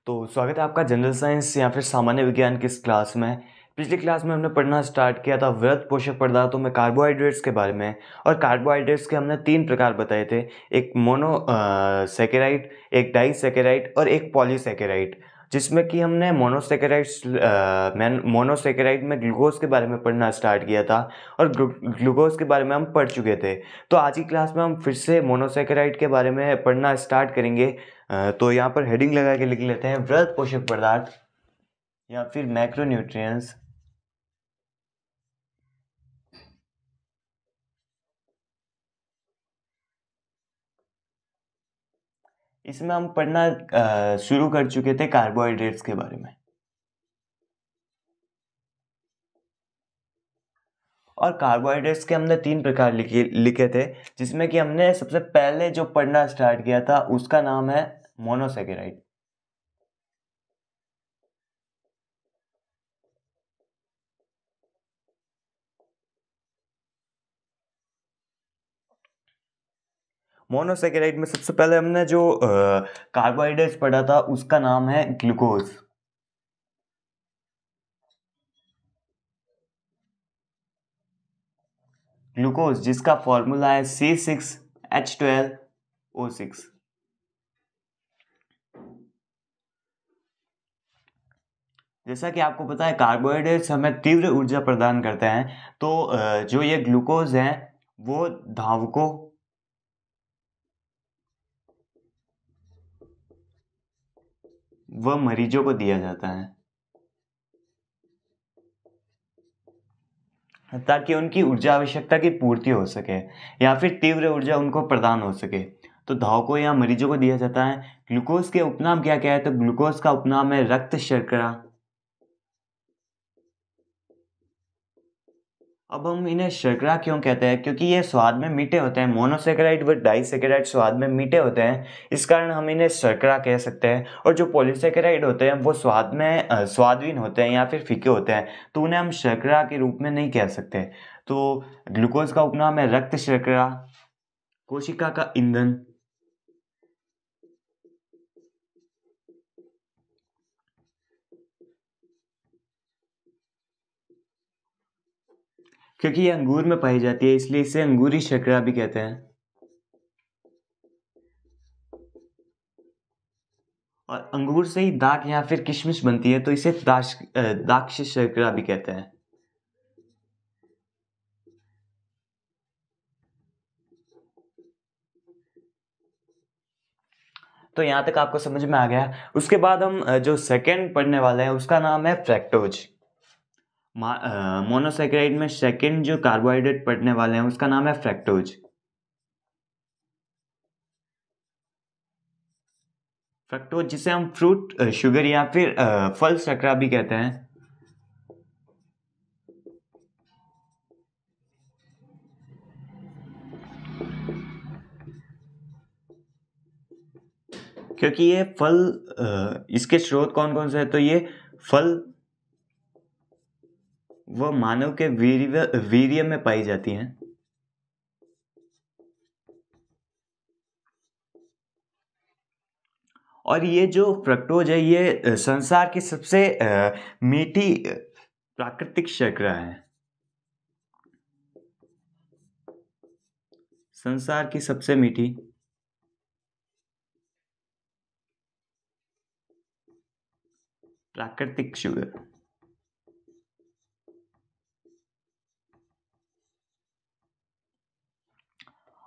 तो स्वागत है आपका जनरल साइंस या फिर सामान्य विज्ञान की इस क्लास में। पिछली क्लास में हमने पढ़ना स्टार्ट किया था वृहद पोषक पदार्थों में कार्बोहाइड्रेट्स के बारे में। और कार्बोहाइड्रेट्स के हमने 3 प्रकार बताए थे, एक मोनो सेकेराइड, एक डाइसेकेराइड और एक पॉलीसेकेराइड। जिसमें कि हमने मोनोसेकेराइड में ग्लूकोज के बारे में पढ़ना स्टार्ट किया था और ग्लूकोज के बारे में हम पढ़ चुके थे। तो आज की क्लास में हम फिर से मोनोसेकेराइड के बारे में पढ़ना स्टार्ट करेंगे। तो यहाँ पर हेडिंग लगा के लिख लेते हैं वृहद पोषक पदार्थ या फिर मैक्रोन्यूट्रिएंट्स। इसमें हम पढ़ना शुरू कर चुके थे कार्बोहाइड्रेट्स के बारे में। और कार्बोहाइड्रेट्स के हमने 3 प्रकार लिखे थे, जिसमें कि हमने सबसे पहले जो पढ़ना स्टार्ट किया था उसका नाम है मोनोसेकेराइड। मोनोसेकेराइड में सबसे पहले हमने जो कार्बोहाइड्रेट्स पढ़ा था उसका नाम है ग्लूकोज। ग्लूकोज जिसका फॉर्मूला है C6H12O6। जैसा कि आपको पता है कार्बोहाइड्रेट्स हमें तीव्र ऊर्जा प्रदान करते हैं। तो जो ये ग्लूकोज है वो धावकों व मरीजों को दिया जाता है ताकि उनकी ऊर्जा आवश्यकता की पूर्ति हो सके या फिर तीव्र ऊर्जा उनको प्रदान हो सके। तो धावकों या मरीजों को दिया जाता है। ग्लूकोज के उपनाम क्या क्या है? तो ग्लूकोज का उपनाम है रक्त शर्करा। अब हम इन्हें शर्करा क्यों कहते हैं? क्योंकि ये स्वाद में मीठे होते हैं। मोनोसेकेराइड व डाइसेकेराइड स्वाद में मीठे होते हैं, इस कारण हम इन्हें शर्करा कह सकते हैं। और जो पॉलीसेकेराइड होते हैं वो स्वाद में स्वादहीन होते हैं या फिर फीके होते हैं, तो उन्हें हम शर्करा के रूप में नहीं कह सकते। तो ग्लूकोज का उपनाम है रक्त शर्करा, कोशिका का ईंधन, क्योंकि ये अंगूर में पाई जाती है इसलिए इसे अंगूरी शर्करा भी कहते हैं। और अंगूर से ही दाक या फिर किशमिश बनती है, तो इसे दाक्ष शर्करा भी कहते हैं। तो यहाँ तक आपको समझ में आ गया। उसके बाद हम जो सेकंड पढ़ने वाले हैं उसका नाम है फ्रैक्टोज। मोनोसेकेराइड में सेकंड जो कार्बोहाइड्रेट पढ़ने वाले हैं उसका नाम है फ्रैक्टोज। फ्रक्टोज जिसे हम फ्रूट शुगर या फिर फल शर्करा भी कहते हैं। क्योंकि ये फल इसके स्रोत कौन कौन से हैं? तो ये फल वो मानव के वीर्य में पाई जाती हैं। और ये जो फ्रक्टोज है ये संसार की सबसे मीठी प्राकृतिक शर्करा है। संसार की सबसे मीठी प्राकृतिक शुगर।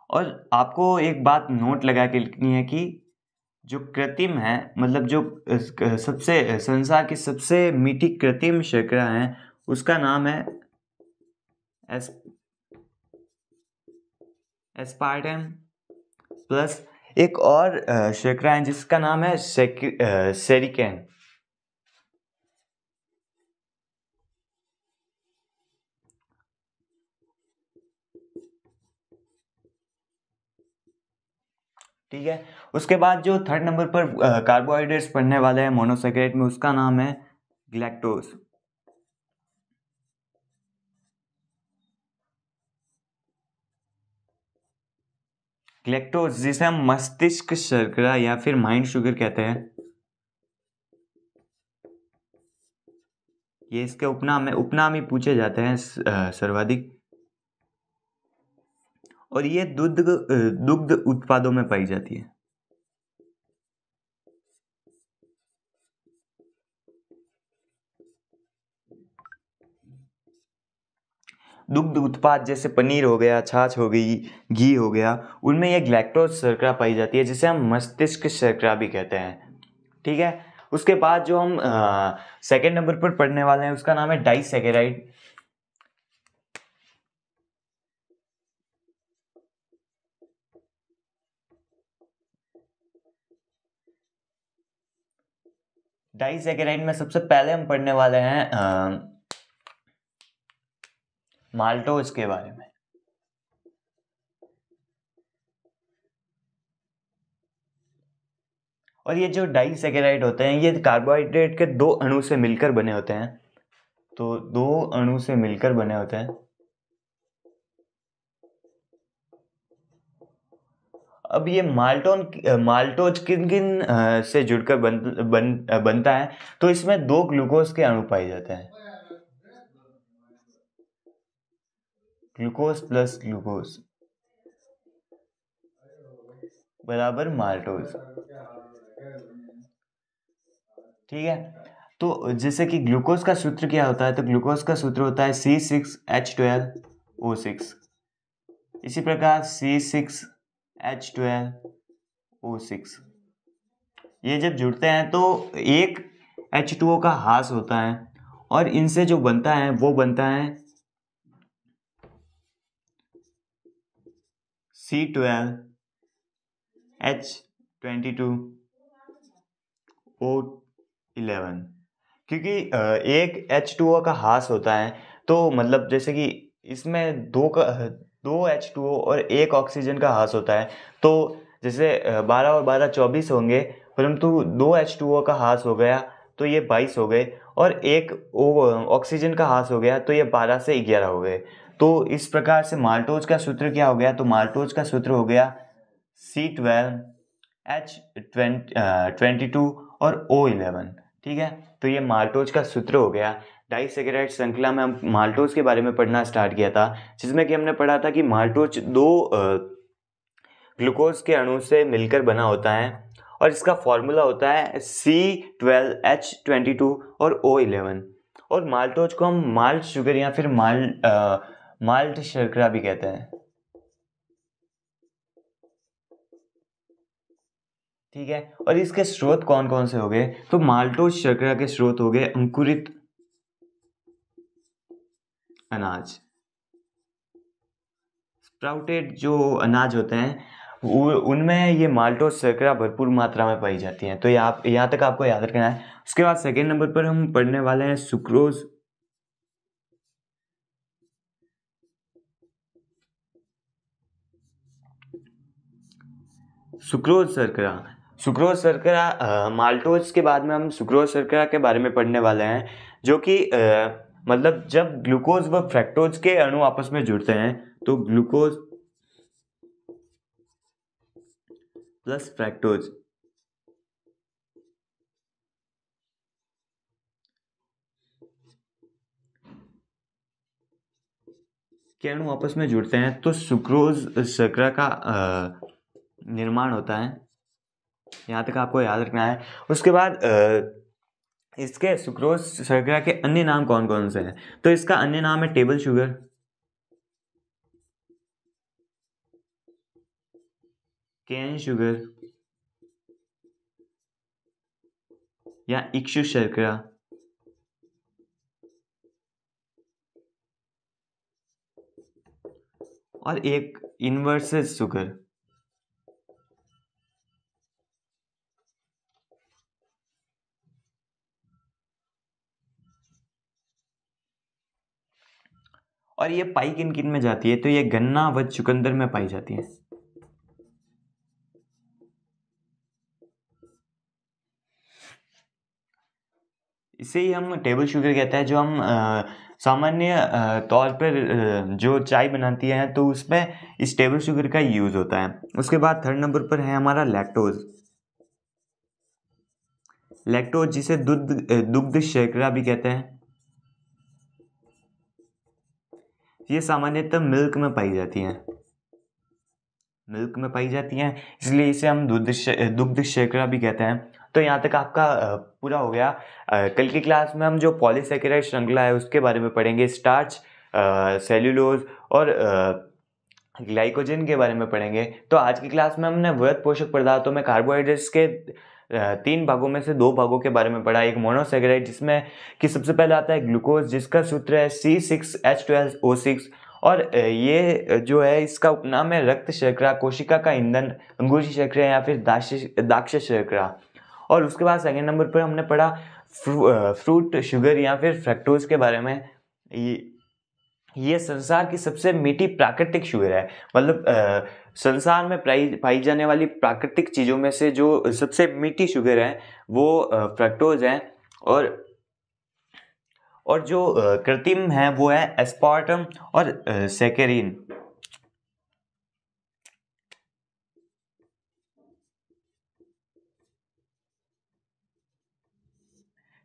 और आपको एक बात नोट लगा के लिखनी है कि जो कृत्रिम है, मतलब जो सबसे संसार की सबसे मीठी कृत्रिम शर्करा है उसका नाम है एस्पार्टम प्लस एक और शर्करा है जिसका नाम है सेरिकेन। ठीक है। उसके बाद जो थर्ड नंबर पर कार्बोहाइड्रेट्स पढ़ने वाले हैं मोनोसेकेराइड में उसका नाम है ग्लैक्टोज। ग्लैक्टोज जिसे हम मस्तिष्क शर्करा या फिर माइंड शुगर कहते हैं। ये इसके उपनाम है, उपनाम ही पूछे जाते हैं सर्वाधिक। और ये दुग्ध उत्पादों में पाई जाती है। दुग्ध उत्पाद जैसे पनीर हो गया, छाछ हो गई, घी हो गया, उनमें ये ग्लैक्टोज शर्करा पाई जाती है, जिसे हम मस्तिष्क शर्करा भी कहते हैं। ठीक है। उसके बाद जो हम सेकंड नंबर पर पढ़ने वाले हैं उसका नाम है डाइसैकेराइड। डाइसैकेराइड में सबसे पहले हम पढ़ने वाले हैं माल्टोज के बारे में। और ये जो डाइसैकेराइड होते हैं ये कार्बोहाइड्रेट के दो अणु से मिलकर बने होते हैं। तो दो अणु से मिलकर बने होते हैं। अब ये माल्टोज किन किन से जुड़कर बनता है, तो इसमें दो ग्लूकोज के अणु पाए जाते हैं। ग्लूकोज प्लस ग्लूकोज बराबर माल्टोज। ठीक है। तो जैसे कि ग्लूकोज का सूत्र क्या होता है, तो ग्लूकोज का सूत्र होता है C6H12O6। इसी प्रकार C6H12O6 ये जब जुड़ते हैं तो एक H2O का ह्रास होता है और इनसे जो बनता है वो बनता है C12H22O11। क्योंकि एक H2O का ह्रास होता है, तो मतलब जैसे कि इसमें दो H2O और एक ऑक्सीजन का ह्रास होता है, तो जैसे 12 और 12 24 होंगे, परंतु दो H2O का ह्रास हो गया तो ये 22 हो गए, और एक ऑक्सीजन का ह्रास हो गया तो ये 12 से 11 हो गए। तो इस प्रकार से माल्टोज का सूत्र क्या हो गया, तो माल्टोज का सूत्र हो गया C12H22 और O11। ठीक है। तो ये माल्टोज का सूत्र हो गया। डाइसैकेराइड श्रृंखला में हम माल्टोज के बारे में पढ़ना स्टार्ट किया था, जिसमें कि हमने पढ़ा था कि माल्टोज दो ग्लूकोज के अणु से मिलकर बना होता है और इसका फॉर्मूला होता है C12H22 और O11। और माल्टोज को हम माल्ट शुगर या फिर माल्ट शर्करा भी कहते हैं। ठीक है। और इसके स्रोत कौन कौन से हो गए, तो माल्टोज शर्करा के स्रोत हो गए अंकुरित अनाज। स्प्राउटेड जो अनाज होते हैं उनमें ये माल्टोज शर्करा भरपूर मात्रा में पाई जाती है। तो यहाँ तक आपको याद रखना है। उसके बाद सेकेंड नंबर पर हम पढ़ने वाले हैं सुक्रोज। सुक्रोज शर्करा माल्टोज के बाद में हम सुक्रोज शर्करा के बारे में पढ़ने वाले हैं, जो कि मतलब जब ग्लूकोज व फ्रैक्टोज के अणु आपस में जुड़ते हैं तो ग्लूकोज प्लस फ्रैक्टोज के अणु आपस में जुड़ते हैं तो सुक्रोज शर्करा का निर्माण होता है। यहाँ तक आपको याद रखना है। उसके बाद इसके सुक्रोज शर्करा के अन्य नाम कौन कौन से हैं, तो इसका अन्य नाम है टेबल शुगर, केन शुगर या इक्ष्यु शर्करा, और एक इन्वर्सेस शुगर। और ये पाई किन किन में जाती है, तो ये गन्ना व चुकंदर में पाई जाती है। इसे ही हम टेबल शुगर कहते हैं, जो हम सामान्य तौर पर जो चाय बनाती है तो उसमें इस टेबल शुगर का यूज होता है। उसके बाद थर्ड नंबर पर है हमारा लैक्टोज। लैक्टोज जिसे दुग्ध शर्करा भी कहते हैं। ये सामान्यतः मिल्क में पाई जाती हैं, इसलिए इसे हम दुग्ध शर्करा भी कहते हैं। तो यहाँ तक आपका पूरा हो गया। कल की क्लास में हम जो पॉलीसेकेराइड श्रृंखला है उसके बारे में पढ़ेंगे, स्टार्च, सेल्यूलोज और ग्लाइकोजन के बारे में पढ़ेंगे। तो आज की क्लास में हमने वृहद पोषक पदार्थों में कार्बोहाइड्रेट्स के 3 भागों में से 2 भागों के बारे में पढ़ा। एक मोनोसेकेराइड जिसमें कि सबसे पहले आता है ग्लूकोज, जिसका सूत्र है C6H12O6, और ये जो है इसका उपनाम है रक्त शर्करा, कोशिका का ईंधन, अंगूरी शर्करा या फिर दाक्ष शर्करा। और उसके बाद सेकंड नंबर पर हमने पढ़ा फ्रूट शुगर या फिर फ्रक्टोज के बारे में। ये संसार की सबसे मीठी प्राकृतिक शुगर है, मतलब संसार में पाई जाने वाली प्राकृतिक चीज़ों में से जो सबसे मीठी शुगर है वो फ्रक्टोज है, और जो कृत्रिम है वो है एस्पार्टम और सैकरीन।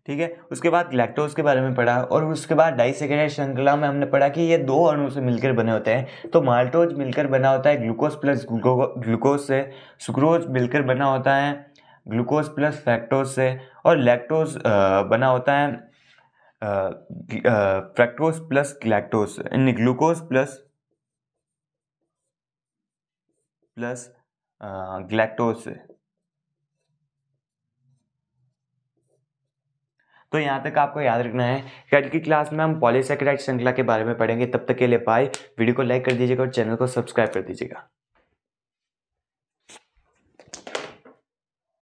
ठीक है, उसके बाद लैक्टोज के बारे में पढ़ा, और उसके बाद डाइसेकेराइड श्रृंखला में हमने पढ़ा कि ये 2 अणु से मिलकर बने होते हैं। तो माल्टोज मिलकर बना होता है ग्लूकोज प्लस ग्लूकोज से, सुक्रोज मिलकर बना होता है ग्लूकोज प्लस फ्रैक्टोज से, और लैक्टोज बना होता है fructose plus lactose, glucose plus galactose से। तो यहाँ तक आपको याद रखना है। कल की क्लास में हम पॉलीसेकेराइड श्रृंखला के बारे में पढ़ेंगे। तब तक के लिए बाय। वीडियो को लाइक कर दीजिएगा और चैनल को सब्सक्राइब कर दीजिएगा।